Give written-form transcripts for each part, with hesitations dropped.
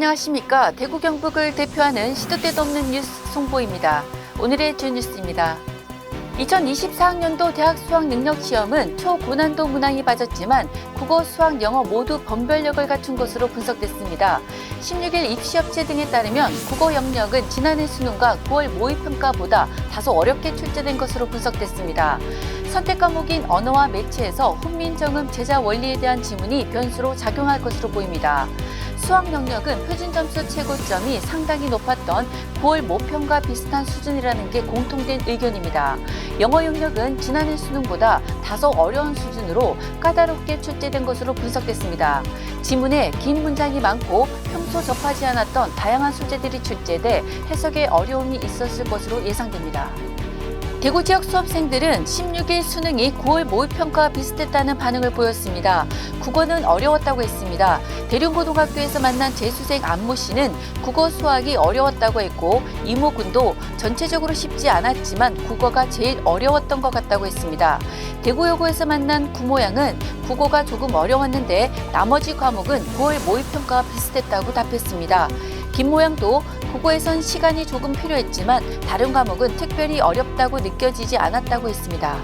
안녕하십니까. 대구 경북을 대표하는 시도 때도 없는 뉴스 송보입니다. 오늘의 주 뉴스입니다. 2024학년도 대학 수학 능력 시험은 초고난도 문항이 빠졌지만 국어, 수학, 영어 모두 변별력을 갖춘 것으로 분석됐습니다. 16일 입시업체 등에 따르면 국어 영역은 지난해 수능과 9월 모의평가보다 다소 어렵게 출제된 것으로 분석됐습니다. 선택 과목인 언어와 매체에서 훈민정음 제자 원리에 대한 지문이 변수로 작용할 것으로 보입니다. 수학 영역은 표준 점수 최고점이 상당히 높았던 9월 모평과 비슷한 수준이라는 게 공통된 의견입니다. 영어 영역은 지난해 수능보다 다소 어려운 수준으로 까다롭게 출제된 것으로 분석됐습니다. 지문에 긴 문장이 많고 평소 접하지 않았던 다양한 소재들이 출제돼 해석에 어려움이 있었을 것으로 예상됩니다. 대구 지역 수험생들은 16일 수능이 9월 모의평가와 비슷했다는 반응을 보였습니다. 국어는 어려웠다고 했습니다. 대륜고등학교에서 만난 재수생 안모 씨는 국어 수학이 어려웠다고 했고 이모 군도 전체적으로 쉽지 않았지만 국어가 제일 어려웠던 것 같다고 했습니다. 대구여고에서 만난 구모 양은 국어가 조금 어려웠는데 나머지 과목은 9월 모의평가와 비슷했다고 답했습니다. 김모 양도 국어에선 시간이 조금 필요했지만 다른 과목은 특별히 어렵다고 느껴지지 않았다고 했습니다.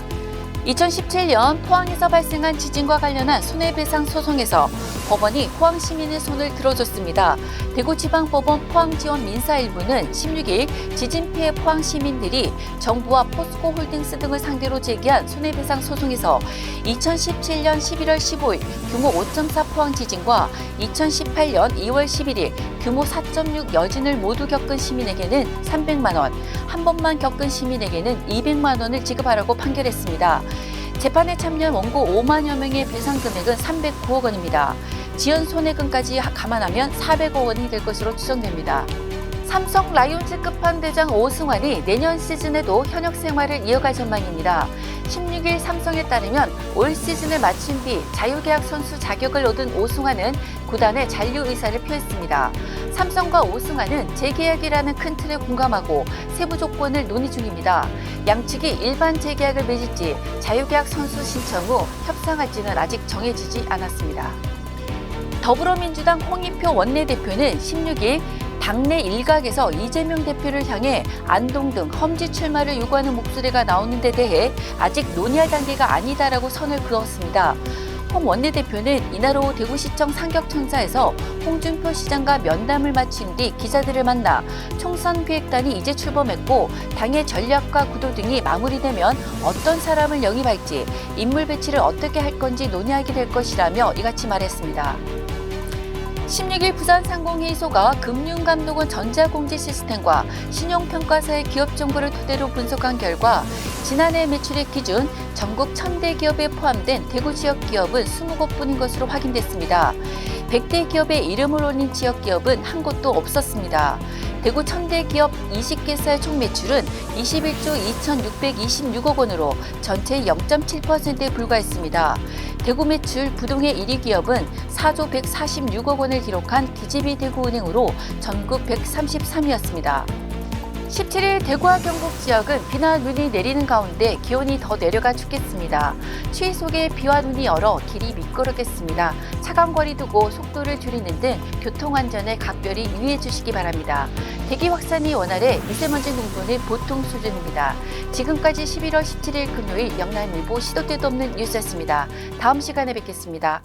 2017년 포항에서 발생한 지진과 관련한 손해배상 소송에서 법원이 포항 시민의 손을 들어줬습니다. 대구지방법원 포항지원 민사 1부는 16일 지진 피해 포항 시민들이 정부와 포스코홀딩스 등을 상대로 제기한 손해배상 소송에서 2017년 11월 15일 규모 5.4 포항 지진과 2018년 2월 11일 규모 4.6 여진을 모두 겪은 시민에게는 300만 원, 한 번만 겪은 시민에게는 200만 원을 지급하라고 판결했습니다. 재판에 참여한 원고 5만여 명의 배상 금액은 309억 원입니다. 지연 손해금까지 감안하면 400억 원이 될 것으로 추정됩니다. 삼성 라이온즈 끝판대장 오승환이 내년 시즌에도 현역 생활을 이어갈 전망입니다. 16일 삼성에 따르면 올 시즌을 마친 뒤 자유계약 선수 자격을 얻은 오승환은 구단에 잔류 의사를 표했습니다. 삼성과 오승환은 재계약이라는 큰 틀에 공감하고 세부 조건을 논의 중입니다. 양측이 일반 재계약을 맺을지 자유계약 선수 신청 후 협상할지는 아직 정해지지 않았습니다. 더불어민주당 홍익표 원내대표는 16일 당내 일각에서 이재명 대표를 향해 안동 등 험지 출마를 요구하는 목소리가 나오는 데 대해 아직 논의할 단계가 아니다라고 선을 그었습니다. 홍 원내대표는 이날 오후 대구시청 상격청사에서 홍준표 시장과 면담을 마친 뒤 기자들을 만나 총선 기획단이 이제 출범했고 당의 전략과 구도 등이 마무리되면 어떤 사람을 영입할지 인물 배치를 어떻게 할 건지 논의하게 될 것이라며 이같이 말했습니다. 16일 부산상공회의소가 금융감독원 전자공지 시스템과 신용평가사의 기업 정보를 토대로 분석한 결과 지난해 매출액 기준 전국 1000대 기업에 포함된 대구 지역 기업은 20곳뿐인 것으로 확인됐습니다. 100대 기업의 이름을 올린 지역 기업은 한 곳도 없었습니다. 대구 1000대 기업 20개사의 총 매출은 21조 2,626억 원으로 전체의 0.7%에 불과했습니다. 대구 매출 부동의 1위 기업은 4조 146억 원을 기록한 DGB 대구은행으로 전국 133위였습니다. 17일 대구와 경북 지역은 비나 눈이 내리는 가운데 기온이 더 내려가 춥겠습니다. 추위 속에 비와 눈이 얼어 길이 미끄럽겠습니다. 차간 거리 두고 속도를 줄이는 등 교통안전에 각별히 유의해 주시기 바랍니다. 대기 확산이 원활해 미세먼지 농도는 보통 수준입니다. 지금까지 11월 17일 금요일 영남일보 시도 때도 없는 뉴스였습니다. 다음 시간에 뵙겠습니다.